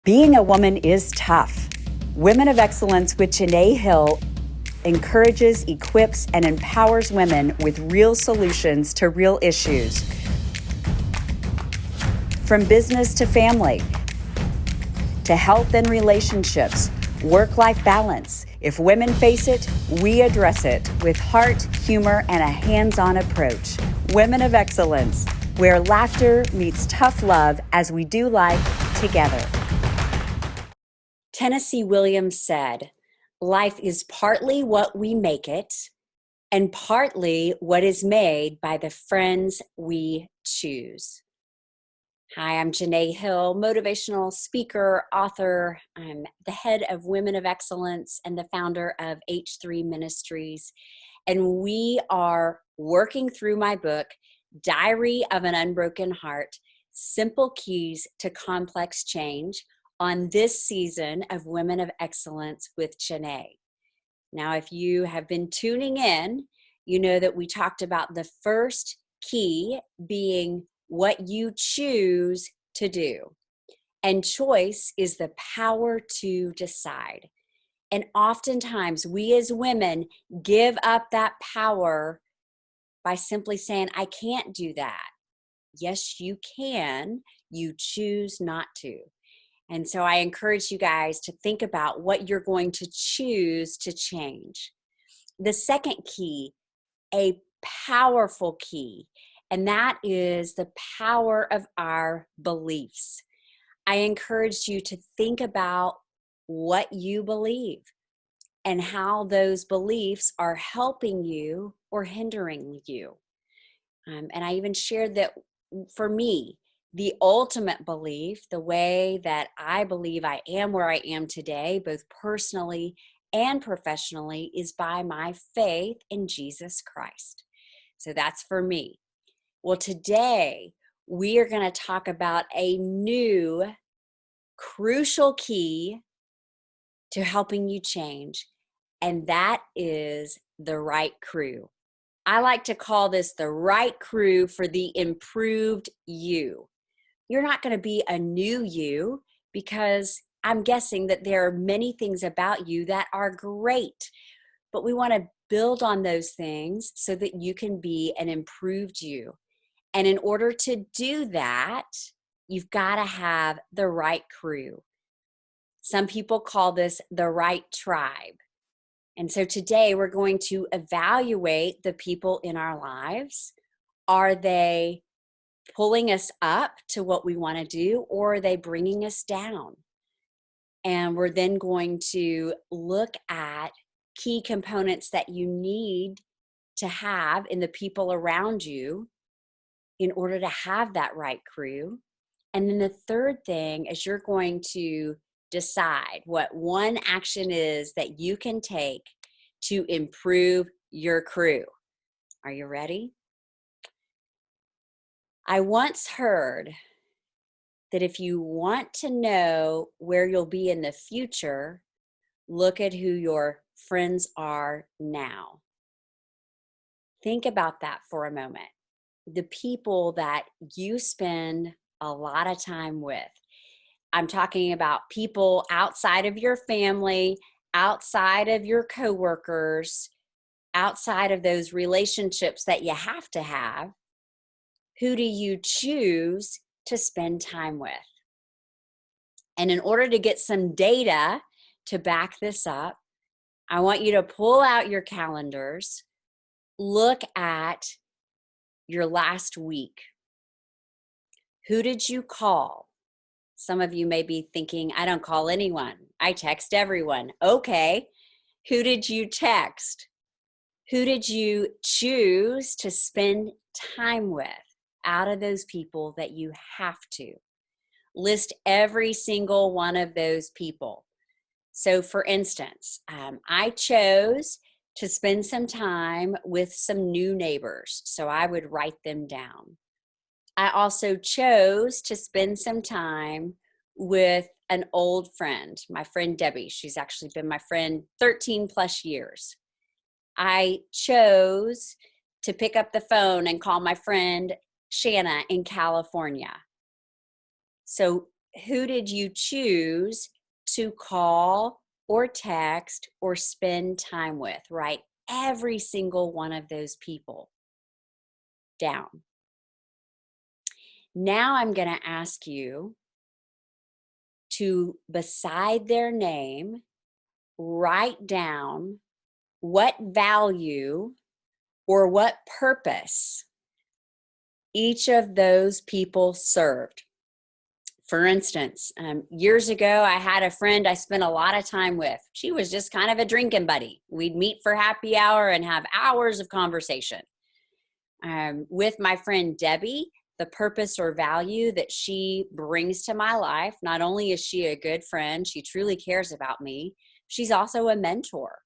Being a woman is tough. Women of Excellence with Janeé Hill encourages, equips, and empowers women with real solutions to real issues. From business to family, to health and relationships, work-life balance. If women face it, we address it with heart, humor, and a hands-on approach. Women of Excellence, where laughter meets tough love as we do life together. Tennessee Williams said, "Life is partly what we make it and partly what is made by the friends we choose." Hi, I'm Janeé Hill, motivational speaker, author. I'm the head of Women of Excellence and the founder of H3 Ministries. And we are working through my book, Diary of an Unbroken Heart, Simple Keys to Complex Change, on this season of Women of Excellence with Janeé. Now, if you have been tuning in, you know that we talked about the first key being what you choose to do. And choice is the power to decide. And oftentimes we as women give up that power by simply saying, I can't do that. Yes, you can. You choose not to. And so I encourage you guys to think about what you're going to choose to change. The second key, a powerful key, and that is the power of our beliefs. I encourage you to think about what you believe and how those beliefs are helping you or hindering you. And I even shared that for me, the ultimate belief, the way that I believe I am where I am today, both personally and professionally, is by my faith in Jesus Christ. So that's for me. Well, today we are going to talk about a new crucial key to helping you change, and that is the right crew. I like to call this the right crew for the improved you. You're not going to be a new you, because I'm guessing that there are many things about you that are great, but we want to build on those things so that you can be an improved you. And in order to do that, you've got to have the right crew. Some people call this the right tribe. And so today we're going to evaluate the people in our lives. Are they pulling us up to what we want to do, or are they bringing us down? And we're then going to look at key components that you need to have in the people around you in order to have that right crew. And then the third thing is you're going to decide what one action is that you can take to improve your crew. Are you ready? I once heard that if you want to know where you'll be in the future, look at who your friends are now. Think about that for a moment. The people that you spend a lot of time with. I'm talking about people outside of your family, outside of your coworkers, outside of those relationships that you have to have. Who do you choose to spend time with? And in order to get some data to back this up, I want you to pull out your calendars, look at your last week. Who did you call? Some of you may be thinking, I don't call anyone. I text everyone. Okay. Who did you text? Who did you choose to spend time with out of those people that you have to? List every single one of those people. So for instance, I chose to spend some time with some new neighbors, so I would write them down. I also chose to spend some time with an old friend, my friend Debbie. She's actually been my friend 13 plus years. I chose to pick up the phone and call my friend Shanna in California. So who did you choose to call or text or spend time with? Write every single one of those people down. Now I'm going to ask you to, beside their name, write down what value or what purpose each of those people served. For instance, years ago, I had a friend I spent a lot of time with. She was just kind of a drinking buddy. We'd meet for happy hour and have hours of conversation. With my friend Debbie, the purpose or value that she brings to my life, not only is she a good friend, she truly cares about me, she's also a mentor.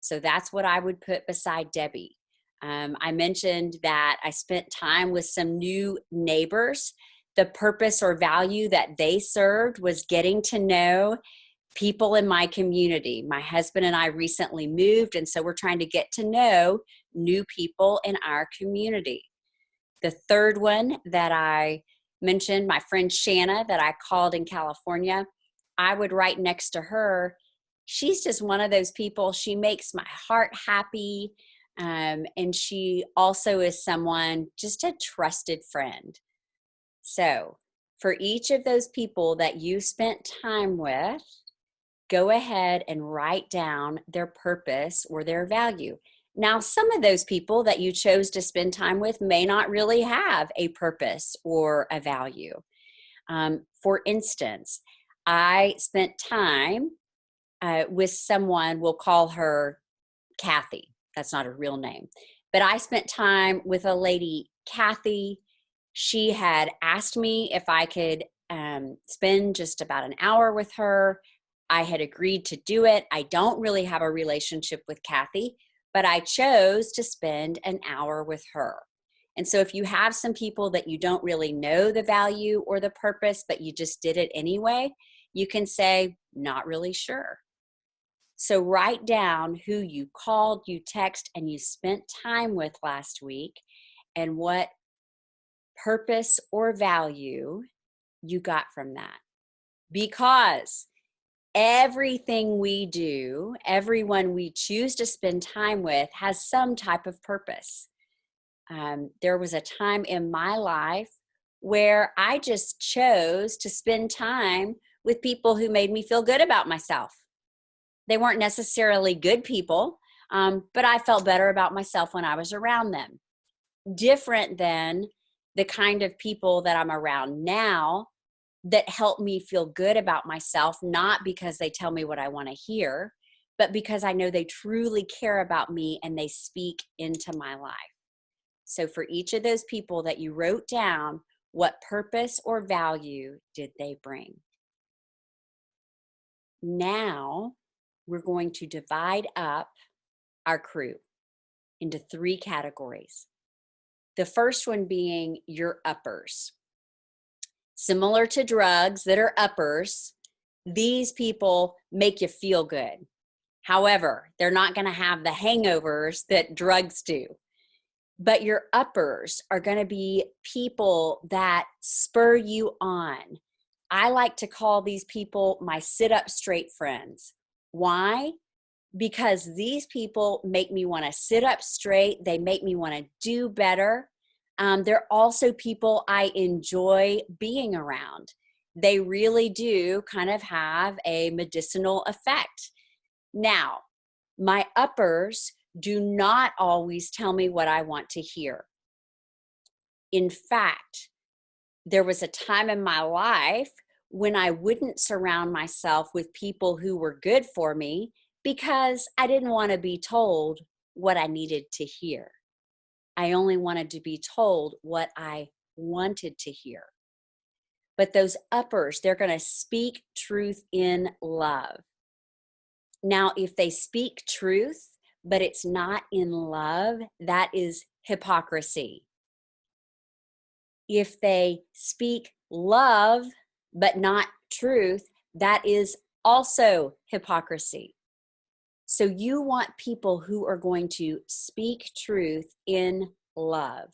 So that's what I would put beside Debbie. I mentioned that I spent time with some new neighbors. The purpose or value that they served was getting to know people in my community. My husband and I recently moved, and so we're trying to get to know new people in our community. The third one that I mentioned, my friend Shanna that I called in California, I would write next to her, she's just one of those people, she makes my heart happy, and she also is someone, just a trusted friend. So for each of those people that you spent time with, go ahead and write down their purpose or their value. Now, some of those people that you chose to spend time with may not really have a purpose or a value. For instance, I spent time with someone, we'll call her Kathy. That's not her real name. But I spent time with a lady, Kathy. She had asked me if I could spend just about an hour with her. I had agreed to do it. I don't really have a relationship with Kathy, but I chose to spend an hour with her. And so if you have some people that you don't really know the value or the purpose, but you just did it anyway, you can say, not really sure. So write down who you called, you text, and you spent time with last week and what purpose or value you got from that. Because everything we do, everyone we choose to spend time with has some type of purpose. There was a time in my life where I just chose to spend time with people who made me feel good about myself. They weren't necessarily good people, but I felt better about myself when I was around them. Different than the kind of people that I'm around now that help me feel good about myself, not because they tell me what I want to hear, but because I know they truly care about me and they speak into my life. So for each of those people that you wrote down, what purpose or value did they bring? Now we're going to divide up our crew into 3 categories. The first one being your uppers. Similar to drugs that are uppers, these people make you feel good. However, they're not going to have the hangovers that drugs do. But your uppers are going to be people that spur you on. I like to call these people my sit-up straight friends. Why? Because these people make me want to sit up straight. They make me want to do better. They're also people I enjoy being around. They really do kind of have a medicinal effect. Now, my uppers do not always tell me what I want to hear. In fact, there was a time in my life when I wouldn't surround myself with people who were good for me because I didn't want to be told what I needed to hear. I only wanted to be told what I wanted to hear. But those uppers, they're going to speak truth in love. Now, if they speak truth, but it's not in love, that is hypocrisy. If they speak love, but not truth, that is also hypocrisy. So you want people who are going to speak truth in love.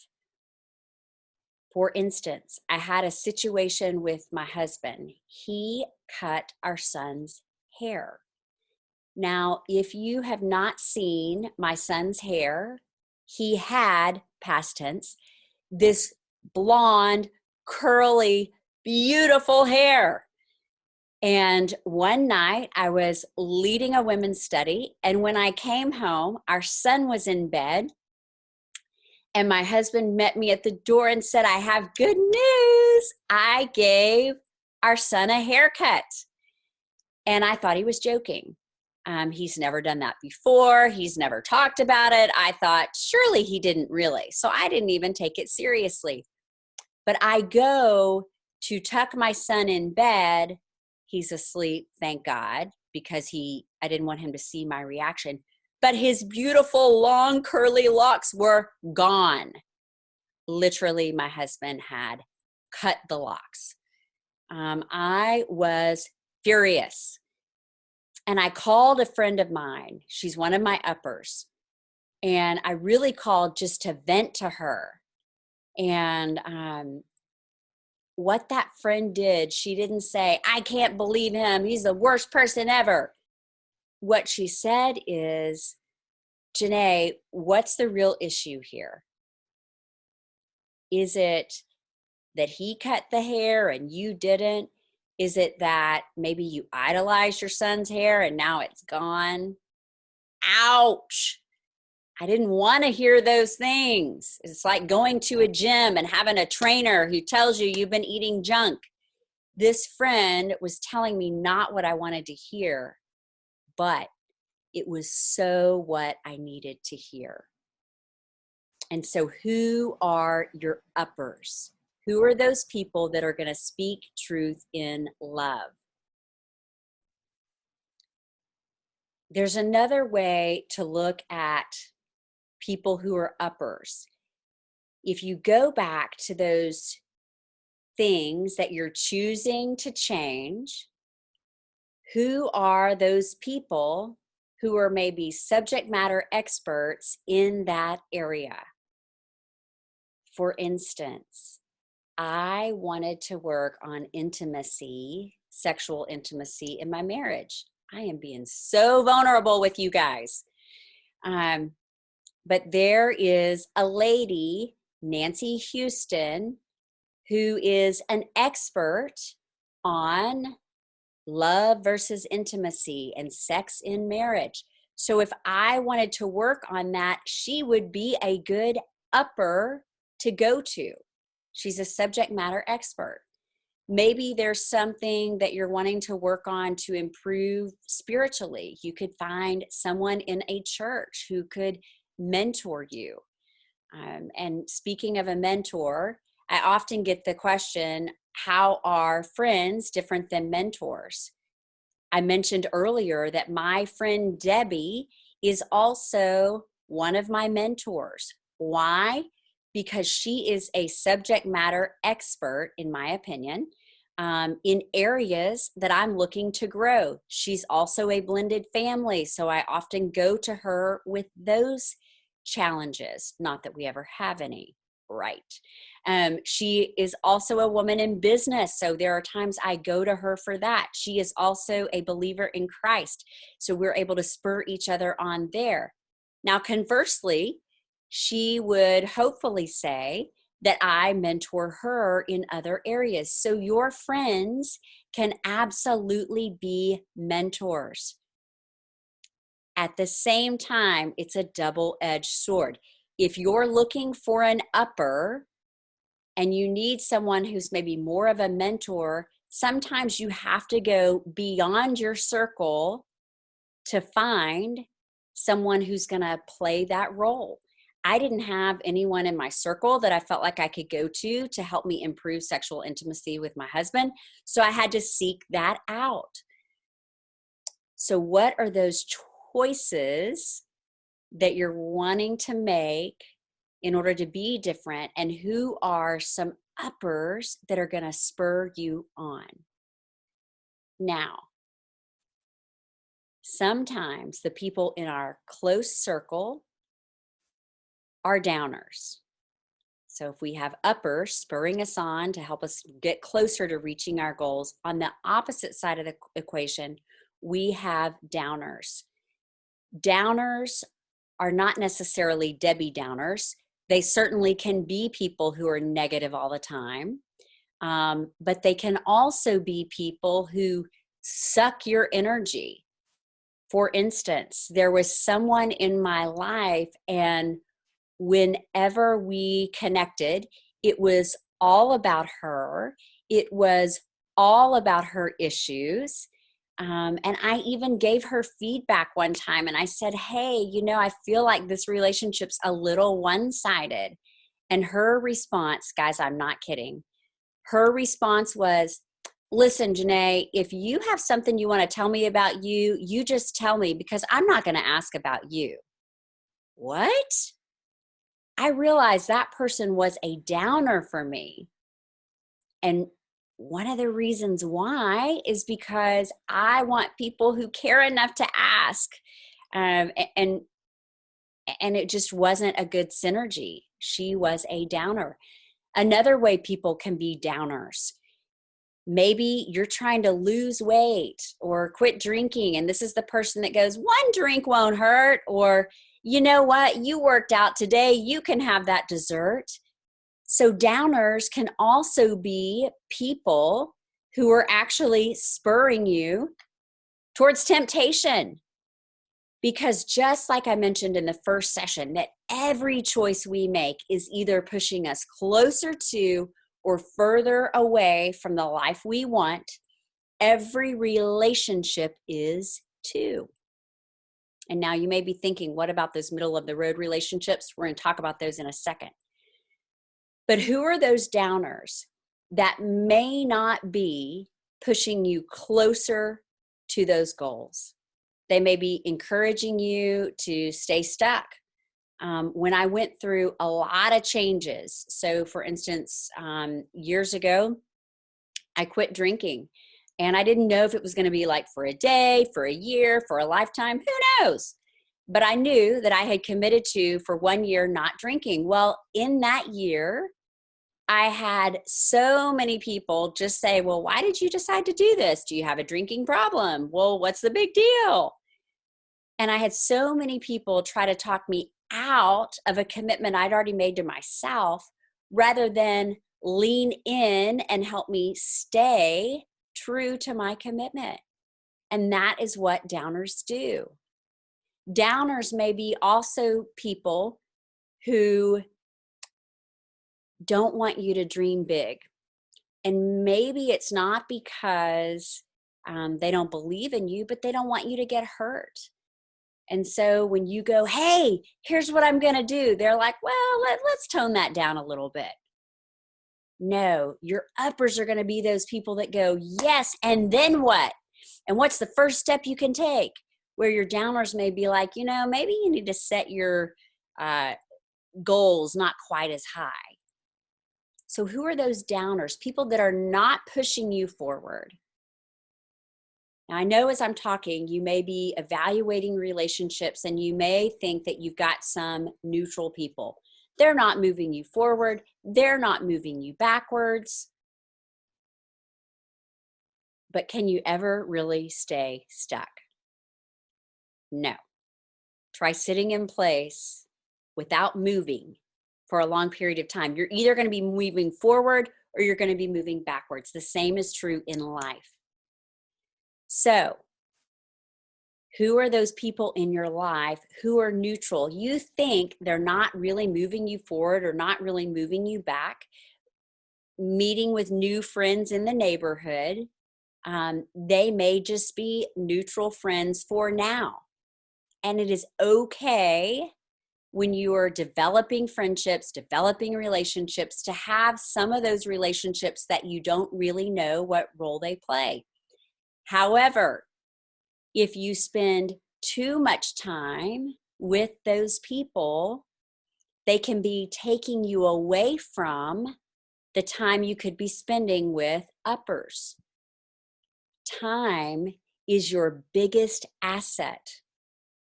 For instance, I had a situation with my husband. He cut our son's hair. Now, if you have not seen my son's hair, he had, past tense, this blonde, curly, beautiful hair. And one night I was leading a women's study, and when I came home, our son was in bed, and my husband met me at the door and said, I have good news. I gave our son a haircut. And I thought he was joking. He's never done that before. He's never talked about it. I thought, surely he didn't really. So I didn't even take it seriously. But I go to tuck my son in bed. He's asleep, thank God, because I didn't want him to see my reaction. But his beautiful, long, curly locks were gone. Literally, my husband had cut the locks. I was furious. And I called a friend of mine. She's one of my uppers. And I really called just to vent to her. And what that friend did, she didn't say, I can't believe him. He's the worst person ever. What she said is, Janeé, what's the real issue here? Is it that he cut the hair and you didn't? Is it that maybe you idolized your son's hair and now it's gone? Ouch. I didn't want to hear those things. It's like going to a gym and having a trainer who tells you you've been eating junk. This friend was telling me not what I wanted to hear, but it was so what I needed to hear. And so who are your uppers? Who are those people that are going to speak truth in love? There's another way to look at people who are uppers. If you go back to those things that you're choosing to change, who are those people who are maybe subject matter experts in that area? For instance, I wanted to work on intimacy, sexual intimacy in my marriage. I am being so vulnerable with you guys. But there is a lady, Nancy Houston, who is an expert on love versus intimacy and sex in marriage. So if I wanted to work on that, she would be a good upper to go to. She's a subject matter expert. Maybe there's something that you're wanting to work on to improve spiritually. You could find someone in a church who could mentor you. And speaking of a mentor, I often get the question, how are friends different than mentors? I mentioned earlier that my friend Debbie is also one of my mentors. Why? Because she is a subject matter expert, in my opinion, in areas that I'm looking to grow. She's also a blended family, so I often go to her with those challenges. Not that we ever have any, right? She is also a woman in business, so there are times I go to her for that. She is also a believer in Christ, so we're able to spur each other on there. Now, conversely, she would hopefully say that I mentor her in other areas. So your friends can absolutely be mentors. At the same time, it's a double-edged sword. If you're looking for an upper and you need someone who's maybe more of a mentor, sometimes you have to go beyond your circle to find someone who's going to play that role. I didn't have anyone in my circle that I felt like I could go to help me improve sexual intimacy with my husband. So I had to seek that out. So what are those choices that you're wanting to make in order to be different? And who are some uppers that are going to spur you on? Now, sometimes the people in our close circle are downers. So if we have uppers spurring us on to help us get closer to reaching our goals, on the opposite side of the equation, we have downers. Downers are not necessarily Debbie Downers. They certainly can be people who are negative all the time, but they can also be people who suck your energy. For instance, there was someone in my life, and whenever we connected, it was all about her. It was all about her issues. And I even gave her feedback one time and I said, hey, I feel like this relationship's a little one-sided. And her response, guys, I'm not kidding. Her response was, listen, Janeé, if you have something you want to tell me about you, you just tell me because I'm not going to ask about you. What? I realized that person was a downer for me. And one of the reasons why is because I want people who care enough to ask. And it just wasn't a good synergy. She was a downer. Another way people can be downers. Maybe you're trying to lose weight or quit drinking, and this is the person that goes, one drink won't hurt, or you know what, you worked out today, you can have that dessert. So downers can also be people who are actually spurring you towards temptation. Because just like I mentioned in the first session, that every choice we make is either pushing us closer to or further away from the life we want. Every relationship is too. And now you may be thinking, what about those middle of the road relationships? We're going to talk about those in a second. But who are those downers that may not be pushing you closer to those goals? They may be encouraging you to stay stuck. When I went through a lot of changes, so for instance, years ago, I quit drinking. And I didn't know if it was going to be like for a day, for a year, for a lifetime, who knows? But I knew that I had committed to, for 1 year, not drinking. Well, in that year, I had so many people just say, well, why did you decide to do this? Do you have a drinking problem? Well, what's the big deal? And I had so many people try to talk me out of a commitment I'd already made to myself rather than lean in and help me stay true to my commitment. And that is what downers do. Downers may be also people who don't want you to dream big. And maybe it's not because they don't believe in you, but they don't want you to get hurt. And so when you go, hey, here's what I'm going to do, they're like, well, let's tone that down a little bit. No, your uppers are going to be those people that go, yes, and then what? And what's the first step you can take? Where your downers may be like, maybe you need to set your goals not quite as high. So who are those downers? People that are not pushing you forward. Now, I know as I'm talking, you may be evaluating relationships and you may think that you've got some neutral people. They're not moving you forward. They're not moving you backwards. But can you ever really stay stuck? No. Try sitting in place without moving for a long period of time. You're either going to be moving forward or you're going to be moving backwards. The same is true in life. So, who are those people in your life who are neutral? You think they're not really moving you forward or not really moving you back. Meeting with new friends in the neighborhood, they may just be neutral friends for now. And it is okay when you are developing friendships, developing relationships, to have some of those relationships that you don't really know what role they play. However, if you spend too much time with those people, they can be taking you away from the time you could be spending with uppers. Time is your biggest asset.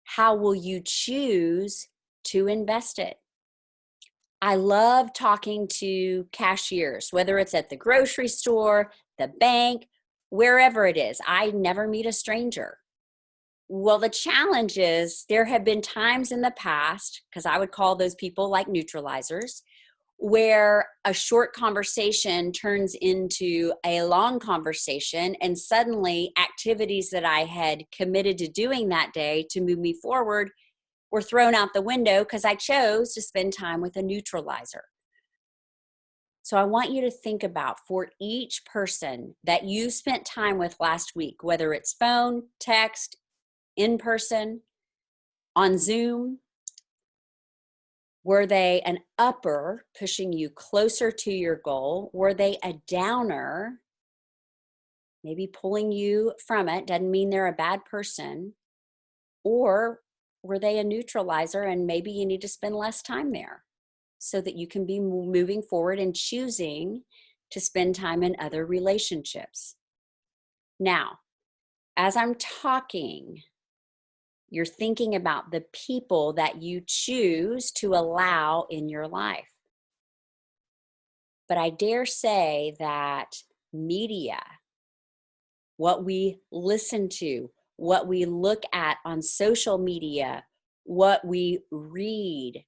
How will you choose to invest it? I love talking to cashiers, whether it's at the grocery store, the bank, wherever it is. I never meet a stranger. Well, the challenge is there have been times in the past, because I would call those people like neutralizers, where a short conversation turns into a long conversation, and suddenly activities that I had committed to doing that day to move me forward were thrown out the window because I chose to spend time with a neutralizer. So I want you to think about, for each person that you spent time with last week, whether it's phone, text, in person, on Zoom, were they an upper pushing you closer to your goal? Were they a downer, maybe pulling you from it? Doesn't mean they're a bad person. Or were they a neutralizer and maybe you need to spend less time there so that you can be moving forward and choosing to spend time in other relationships? Now, as I'm talking, you're thinking about the people that you choose to allow in your life. But I dare say that media, what we listen to, what we look at on social media, what we read,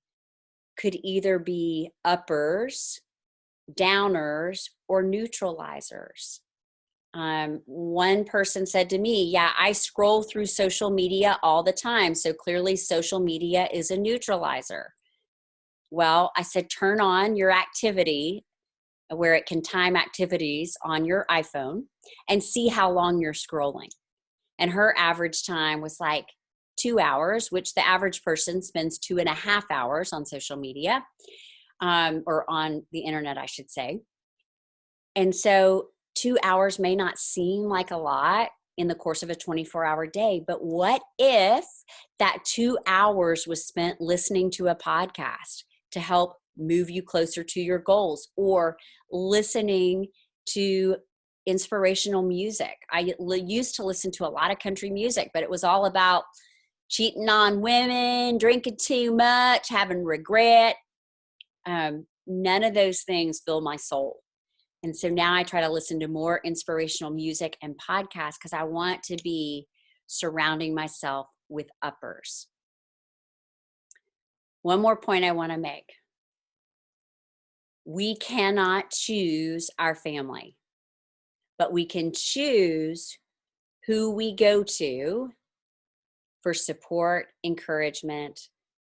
could either be uppers, downers, or neutralizers. One person said to me, yeah, I scroll through social media all the time. So clearly social media is a neutralizer. Well, I said, turn on your activity where it can time activities on your iPhone and see how long you're scrolling. And her average time was like 2 hours, which the average person spends 2.5 hours on social media, or on the internet, I should say. And so 2 hours may not seem like a lot in the course of a 24-hour day, but what if that 2 hours was spent listening to a podcast to help move you closer to your goals, or listening to inspirational music? I used to listen to a lot of country music, but it was all about cheating on women, drinking too much, having regret. None of those things fill my soul. And so now I try to listen to more inspirational music and podcasts because I want to be surrounding myself with uppers. One more point I want to make. We cannot choose our family, but we can choose who we go to for support, encouragement,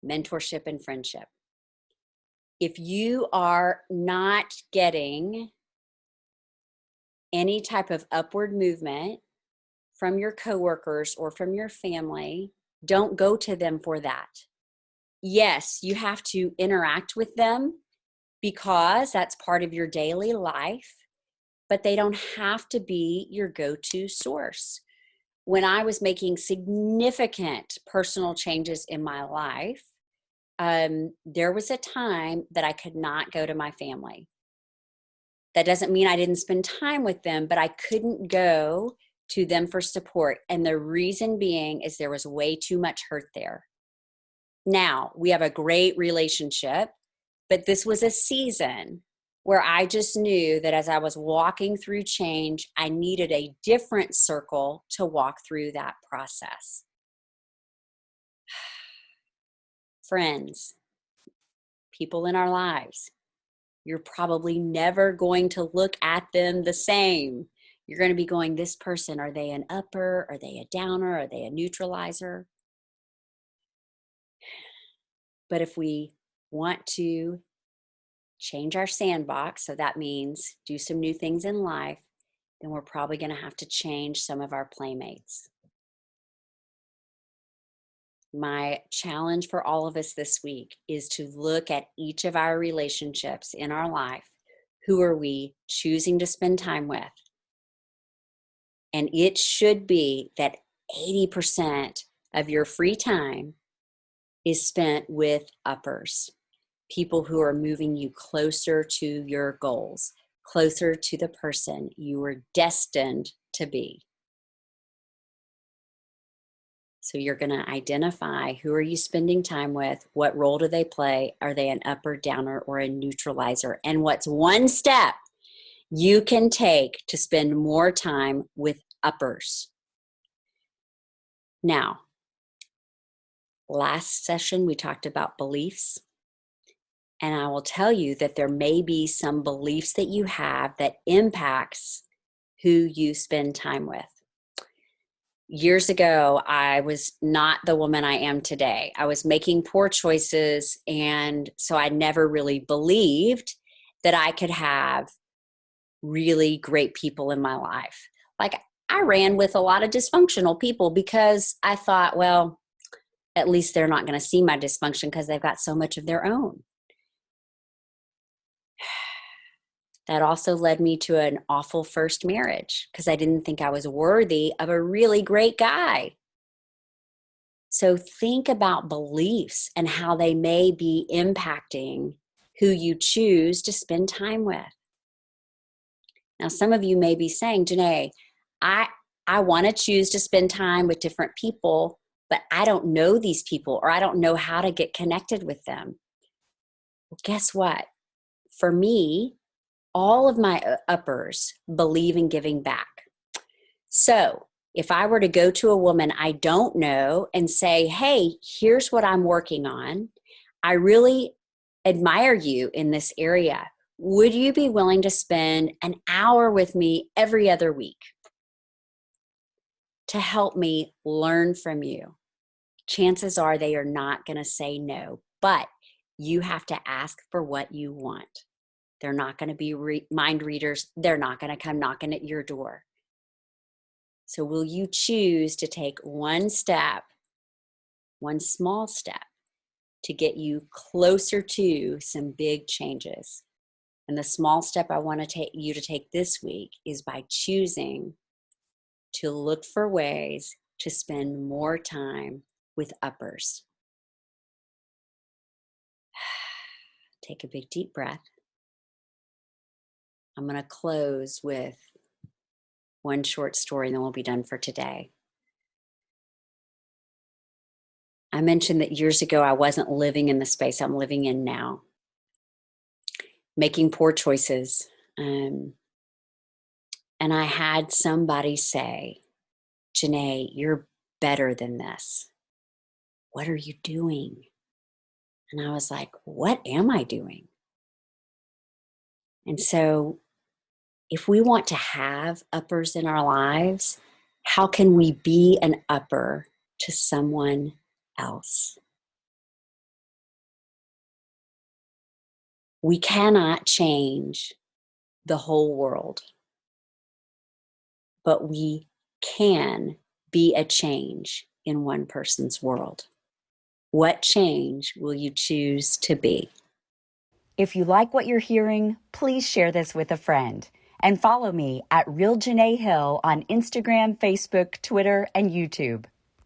mentorship, and friendship. If you are not getting any type of upward movement from your coworkers or from your family, don't go to them for that. Yes, you have to interact with them because that's part of your daily life, but they don't have to be your go-to source. When I was making significant personal changes in my life, there was a time that I could not go to my family. That doesn't mean I didn't spend time with them, but I couldn't go to them for support. And the reason being is there was way too much hurt there. Now, we have a great relationship, but this was a season where I just knew that as I was walking through change, I needed a different circle to walk through that process. Friends, people in our lives, you're probably never going to look at them the same. You're going to be going, this person, are they an upper? Are they a downer? Are they a neutralizer? But if we want to change our sandbox, so that means do some new things in life, then we're probably going to have to change some of our playmates. My challenge for all of us this week is to look at each of our relationships in our life. Who are we choosing to spend time with? And it should be that 80% of your free time is spent with uppers, people who are moving you closer to your goals, closer to the person you were destined to be. So you're going to identify who are you spending time with, what role do they play, are they an upper, downer, or a neutralizer, and what's one step you can take to spend more time with uppers. Now, last session we talked about beliefs, and I will tell you that there may be some beliefs that you have that impacts who you spend time with. Years ago, I was not the woman I am today. I was making poor choices, and so I never really believed that I could have really great people in my life. Like, I ran with a lot of dysfunctional people because I thought, well, at least they're not going to see my dysfunction because they've got so much of their own. That also led me to an awful first marriage because I didn't think I was worthy of a really great guy. So think about beliefs and how they may be impacting who you choose to spend time with. Now, some of you may be saying, Janeé, I want to choose to spend time with different people, but I don't know these people, or I don't know how to get connected with them. Well, guess what? For me, all of my uppers believe in giving back. So if I were to go to a woman I don't know and say, hey, here's what I'm working on, I really admire you in this area. Would you be willing to spend an hour with me every other week to help me learn from you? Chances are they are not going to say no, but you have to ask for what you want. They're not going to be mind readers. They're not going to come knocking at your door. So will you choose to take one step, one small step, to get you closer to some big changes? And the small step I want to take you to take this week is by choosing to look for ways to spend more time with uppers. Take a big deep breath. I'm going to close with one short story and then we'll be done for today. I mentioned that years ago I wasn't living in the space I'm living in now, making poor choices. And I had somebody say, Janeé, you're better than this. What are you doing? And I was like, what am I doing? And so if we want to have uppers in our lives, how can we be an upper to someone else? We cannot change the whole world, but we can be a change in one person's world. What change will you choose to be? If you like what you're hearing, please share this with a friend. And follow me at Real Janeé Hill on Instagram, Facebook, Twitter, and YouTube.